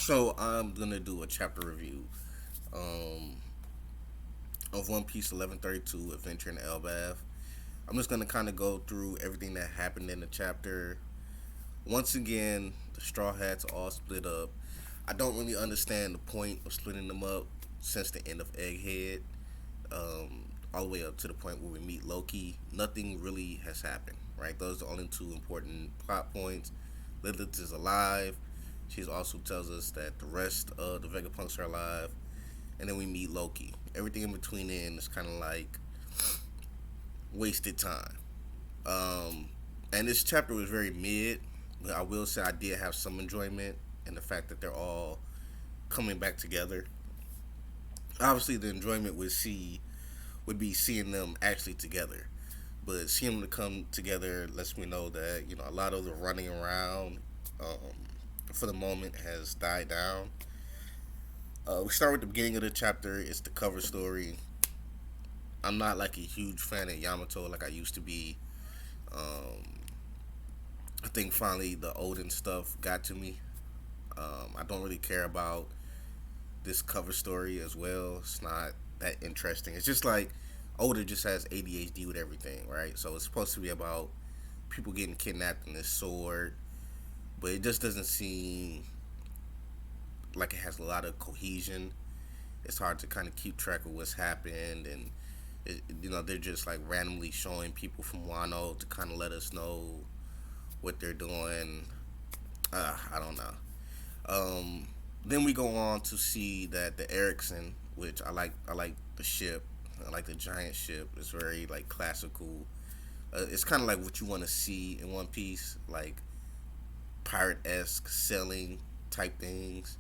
So I'm gonna do a chapter review um, of One Piece 1132 Adventure in Elbaf. I'm just gonna kind of go through everything that happened in the chapter. Once again, the Straw Hats all split up. I don't really understand the point of splitting them up since the end of Egghead, all the way up to the point where we meet Loki. Nothing really has happened, right? Those are the only two important plot points. Lilith is alive. She also tells us that the rest of the Vegapunks are alive, and then we meet Loki. Everything in between then is kind of like wasted time. Um, and this chapter was very mid, but I will say I did have some enjoyment in the fact that they're all coming back together. Obviously, the enjoyment would be seeing them actually together, but seeing them to come together lets me know that a lot of the running around for the moment has died down. We start with the beginning of the chapter. It's the cover story. I'm not like a huge fan of Yamato like I used to be. Um, I think finally the Odin stuff got to me. I don't really care about this cover story as well. It's not that interesting. It's just like Oda just has ADHD with everything, right? So it's supposed to be about people getting kidnapped in this sword, but it just doesn't seem like it has a lot of cohesion. It's hard to kind of keep track of what's happened, and they're just like randomly showing people from Wano to kind of let us know what they're doing. I don't know. Um, then we go on to see that the Erickson, which I like the ship. I like the giant ship. It's very like classical. It's kind of like what you want to see in One Piece, like pirate esque sailing type things.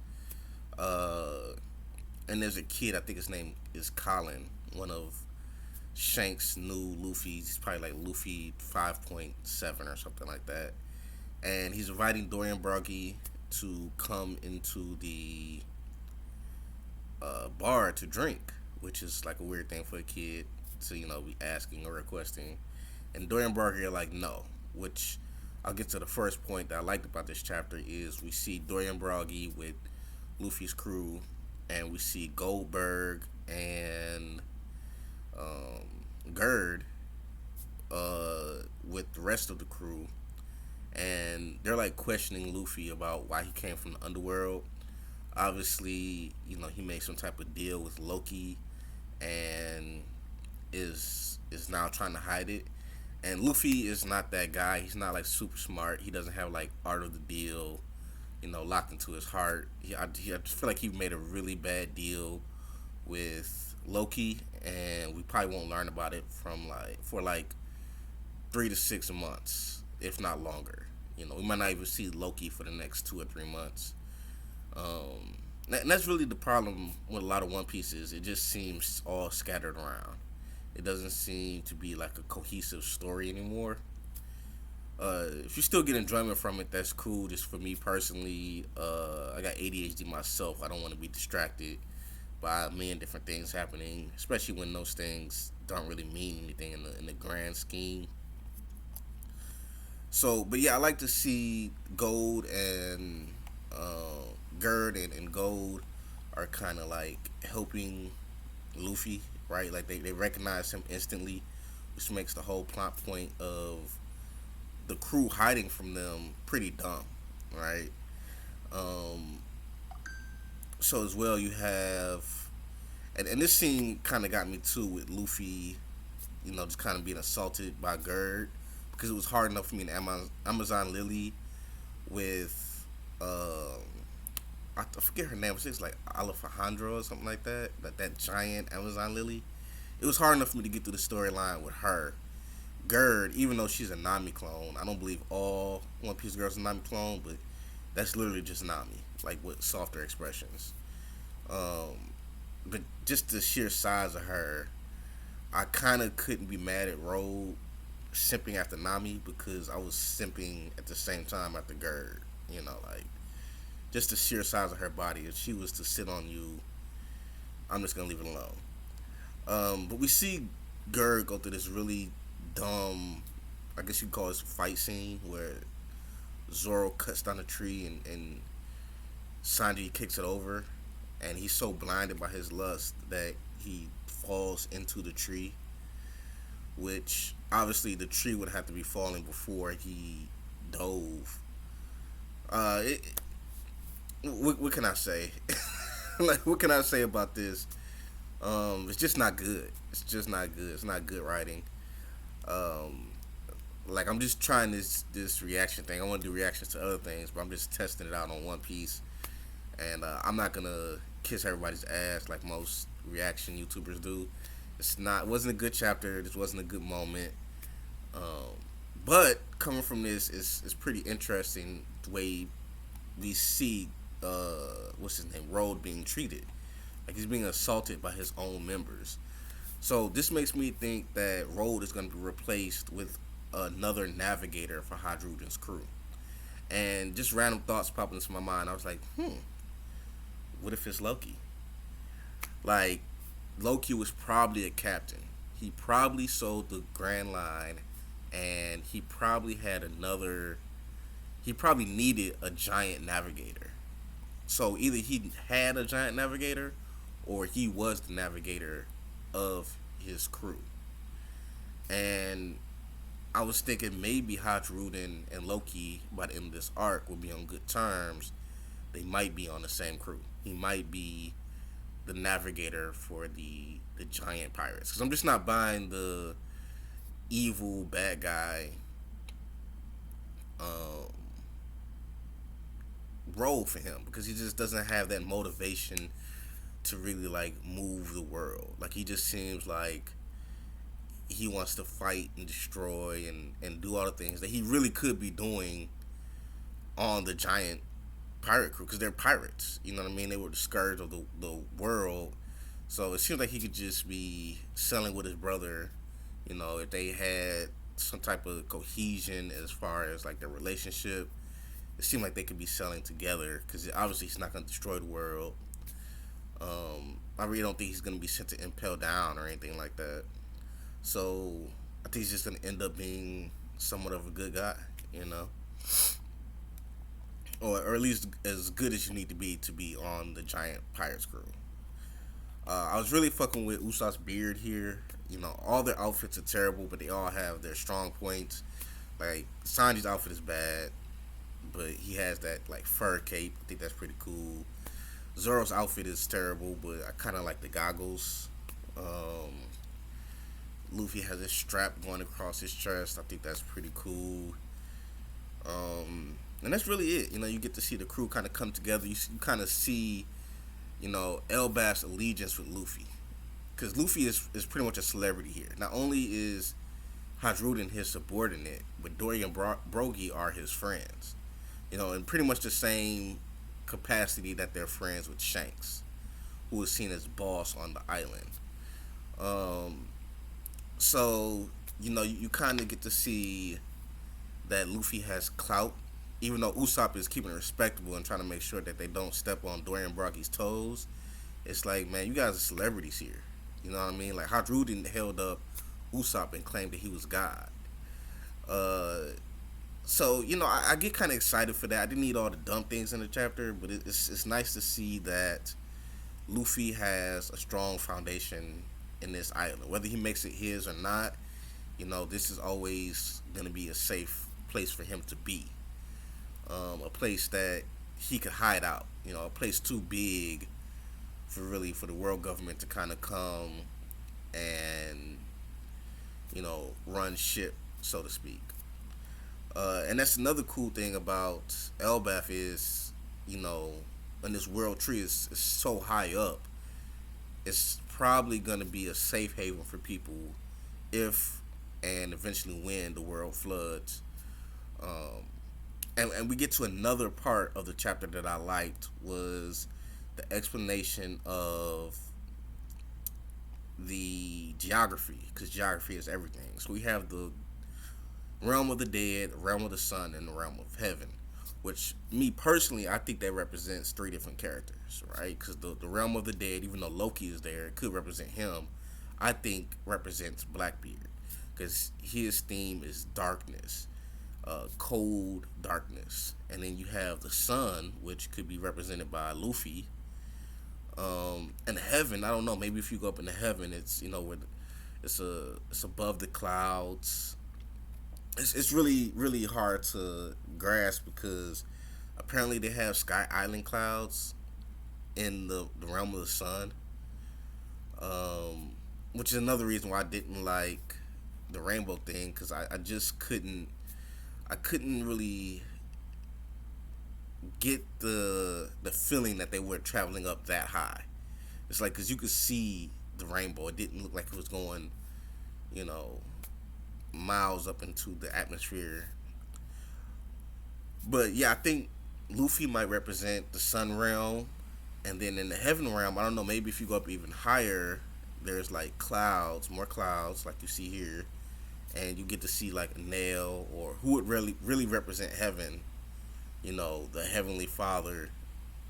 Uh, and there's a kid. I think his name is Colin. One of Shanks' new Luffy's. He's probably like Luffy 5.7 or something like that. And he's inviting Dorian Broggy to come into the bar to drink, which is like a weird thing for a kid to be asking or requesting. And Dorian Broggy are like no, which I'll get to the first point that I liked about this chapter is we see Dorian Broggy with Luffy's crew, and we see Goldberg and Gerd with the rest of the crew, and they're like questioning Luffy about why he came from the underworld. Obviously, he made some type of deal with Loki, and is now trying to hide it. And Luffy is not that guy. He's not like super smart. He doesn't have like art of the deal, locked into his heart. I just feel like he made a really bad deal with Loki, and we probably won't learn about it for like 3 to 6 months, if not longer. We might not even see Loki for the next 2 or 3 months. And that's really the problem with a lot of One Pieces. It just seems all scattered around. It doesn't seem to be like a cohesive story anymore. If you still get enjoyment from it, that's cool. Just for me personally, I got ADHD myself. I don't want to be distracted by a million different things happening, especially when those things don't really mean anything in the grand scheme. So, but yeah, I like to see Gold and Gerd and Gold are kind of like helping Luffy, right? Like they recognize him instantly, which makes the whole plot point of the crew hiding from them pretty dumb, right? Um, so as well, you have, and this scene kind of got me too with Luffy, just kind of being assaulted by Gerd because it was hard enough for me in Amazon Lily with I forget her name. It's like Alejandro or something like that. That giant Amazon Lily. It was hard enough for me to get through the storyline with her. Gerd, even though she's a Nami clone, I don't believe all One Piece girls are Nami clone, but that's literally just Nami, like with softer expressions. Um, but just the sheer size of her, I kind of couldn't be mad at Road simping after Nami because I was simping at the same time after Gerd. Like just the sheer size of her body. If she was to sit on you, I'm just gonna leave it alone. But we see Gerd go through this really dumb, I guess you'd call it, fight scene where Zoro cuts down a tree and Sanji kicks it over, and he's so blinded by his lust that he falls into the tree, which obviously the tree would have to be falling before he dove. It, what can I say? Like, what can I say about this? It's just not good. It's just not good. It's not good writing. Um, like, I'm just trying this reaction thing. I want to do reactions to other things, but I'm just testing it out on One Piece, and I'm not gonna kiss everybody's ass like most reaction YouTubers do. It's not. It wasn't a good chapter. This wasn't a good moment. Um, but coming from this is pretty interesting the way we see what's his name, Road, being treated. Like, he's being assaulted by his own members. So this makes me think that Road is going to be replaced with another navigator for Hadruden's crew. And just random thoughts popping into my mind. I was like, what if it's Loki? Like, Loki was probably a captain. He probably sold the Grand Line, and he probably had another. He probably needed a giant navigator. So either he had a giant navigator, or he was the navigator of his crew. And I was thinking maybe Hadruden and Loki by the end of this arc will be on good terms. They might be on the same crew. He might be the navigator for the giant pirates. Because I'm just not buying the evil bad guy um, role for him, because he just doesn't have that motivation to really like move the world. Like, he just seems like he wants to fight and destroy and do all the things that he really could be doing on the giant pirate crew, because they're pirates. You know what I mean? They were the scourge of the world. So it seems like he could just be selling with his brother. You know, if they had some type of cohesion as far as like their relationship, it seemed like they could be selling together, because obviously he's not going to destroy the world. I really don't think he's going to be sent to Impel Down or anything like that. So I think he's just going to end up being somewhat of a good guy, you know? Or at least as good as you need to be on the giant pirates crew. I was really fucking with Usopp's beard here. You know, all their outfits are terrible, but they all have their strong points. Like, Sanji's outfit is bad, but he has that like fur cape. I think that's pretty cool. Zoro's outfit is terrible, but I kind of like the goggles. Um, Luffy has a strap going across his chest. I think that's pretty cool. And that's really it. You know, you get to see the crew kind of come together. You kind of see, you know, Elbaf's allegiance with Luffy, because Luffy is pretty much a celebrity here. Not only is Hadruden his subordinate, but Dory and Brogy are his friends. You know, in pretty much the same capacity that they're friends with Shanks, who is seen as boss on the island. Um, so, you know, you kind of get to see that Luffy has clout, even though Usopp is keeping it respectable and trying to make sure that they don't step on Dorian Brogy's toes. It's like, man, you guys are celebrities here. You know what I mean? Like, Hadruden held up Usopp and claimed that he was God. Uh, so, you know, I get kind of excited for that. I didn't need all the dumb things in the chapter, but it's nice to see that Luffy has a strong foundation in this island. Whether he makes it his or not, you know, this is always going to be a safe place for him to be. A place that he could hide out. You know, a place too big for the world government to kind of come and, you know, run ship, so to speak. And that's another cool thing about Elbaf is, you know, when this world tree is so high up, it's probably going to be a safe haven for people if and eventually when the world floods. And we get to another part of the chapter that I liked was the explanation of the geography, because geography is everything. So we have the realm of the dead, realm of the sun, and the realm of heaven, which me personally, I think that represents three different characters, right? Because the realm of the dead, even though Loki is there, it could represent him. I think represents Blackbeard, because his theme is darkness. cold darkness, and then you have the sun, which could be represented by Luffy. And heaven, I don't know. Maybe if you go up into heaven, it's where it's above the clouds. It's really really hard to grasp because apparently they have Sky Island clouds in the realm of the sun, um, which is another reason why I didn't like the rainbow thing because I just couldn't really get the feeling that they were traveling up that high. It's like because you could see the rainbow. It didn't look like it was going, you know, miles up into the atmosphere. But yeah, I think Luffy might represent the sun realm, and then in the heaven realm, I don't know. Maybe if you go up even higher, there's like clouds, more clouds, like you see here, and you get to see like a nail or who would really represent heaven. The heavenly Father,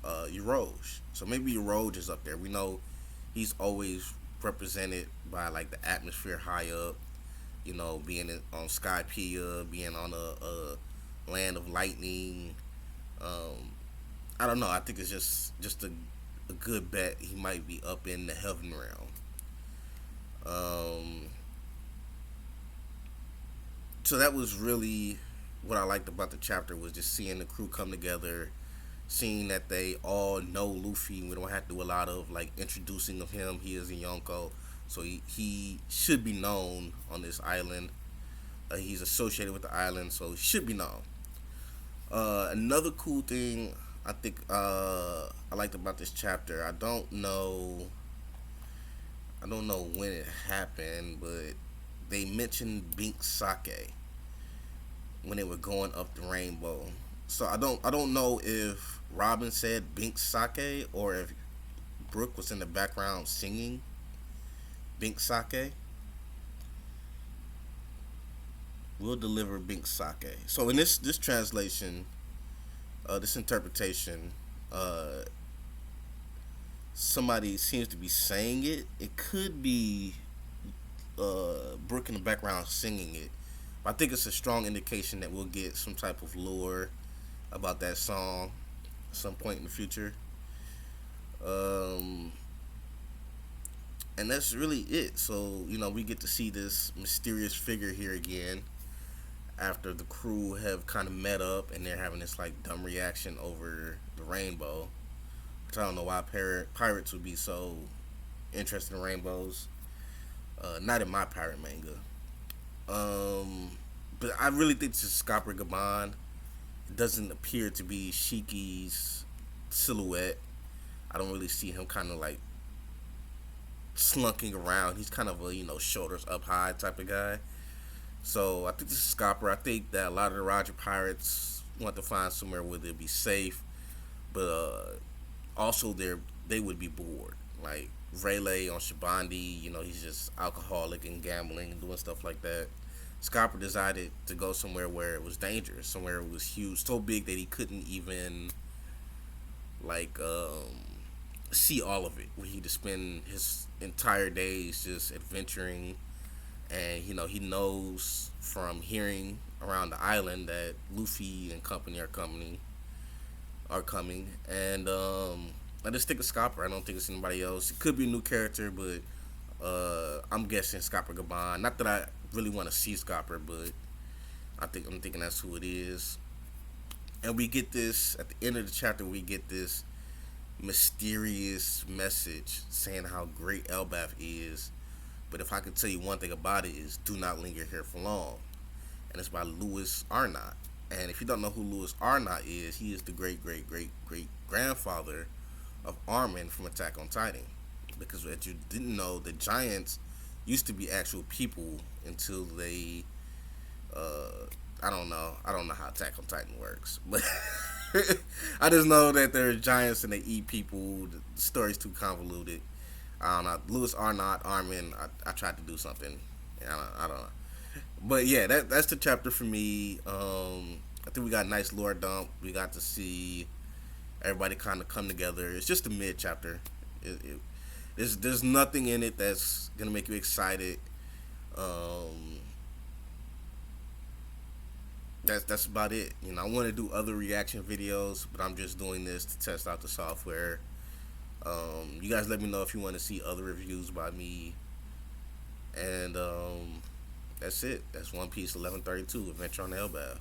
Eroge. So maybe Eroge is up there. We know he's always represented by like the atmosphere high up. Being on Skypiea, being on a land of lightning. Um, I don't know. I think it's just a good bet. He might be up in the heaven realm. Um, so that was really what I liked about the chapter was just seeing the crew come together, seeing that they all know Luffy. We don't have to do a lot of like introducing of him. He is a Yonko, so he should be known on this island. He's associated with the island, so he should be known. Another cool thing I think I liked about this chapter. I don't know when it happened, but they mentioned Bink Sake when they were going up the rainbow. So I don't know if Robin said Bink Sake or if Brooke was in the background singing Bink Sake. Will deliver Bink Sake. So in this translation, this interpretation, uh, somebody seems to be saying it. It could be Brooke in the background singing it. I think it's a strong indication that we'll get some type of lore about that song at some point in the future. Um, and that's really it. So we get to see this mysterious figure here again after the crew have kind of met up and they're having this like dumb reaction over the rainbow. Which I don't know why pirates would be so interested in rainbows. Not in my pirate manga. Um, but I really think this is Scopper Gaban. It doesn't appear to be Shiki's silhouette. I don't really see him kind of like slunking around. He's kind of a shoulders up high type of guy. So I think this is Scopper. I think that a lot of the Roger pirates want to find somewhere where they'll be safe, but also they would be bored. Like Rayleigh on Shabandi, he's just alcoholic and gambling and doing stuff like that. Scopper decided to go somewhere where it was dangerous, somewhere it was huge, so big that he couldn't even like see all of it. Where he would spend his entire days just adventuring, and he knows from hearing around the island that Luffy and company are coming, and I just think it's Scopper. I don't think it's anybody else. It could be a new character, but I'm guessing Scopper Gaban. Not that I really want to see Scopper, but I'm thinking that's who it is. And we get this at the end of the chapter. We get this mysterious message saying how great Elbaf is. But if I could tell you one thing about it is do not linger here for long. And it's by Louis Arnott. And if you don't know who Louis Arnott is, he is the great great great great grandfather of Armin from Attack on Titan. Because as you didn't know, the giants used to be actual people until they I don't know. I don't know how Attack on Titan works, but I just know that they're giants and they eat people. The story's too convoluted. I don't know. Louis Arnott, Armin. I tried to do something. I don't know. But yeah, that's the chapter for me. I think we got a nice lore dump. We got to see everybody kind of come together. It's just a mid chapter. There's nothing in it that's gonna make you excited. Um, that's about it. You know, I want to do other reaction videos, but I'm just doing this to test out the software. You guys let me know if you want to see other reviews by me, and that's it. That's One Piece 1132 Adventure on the Elbaf.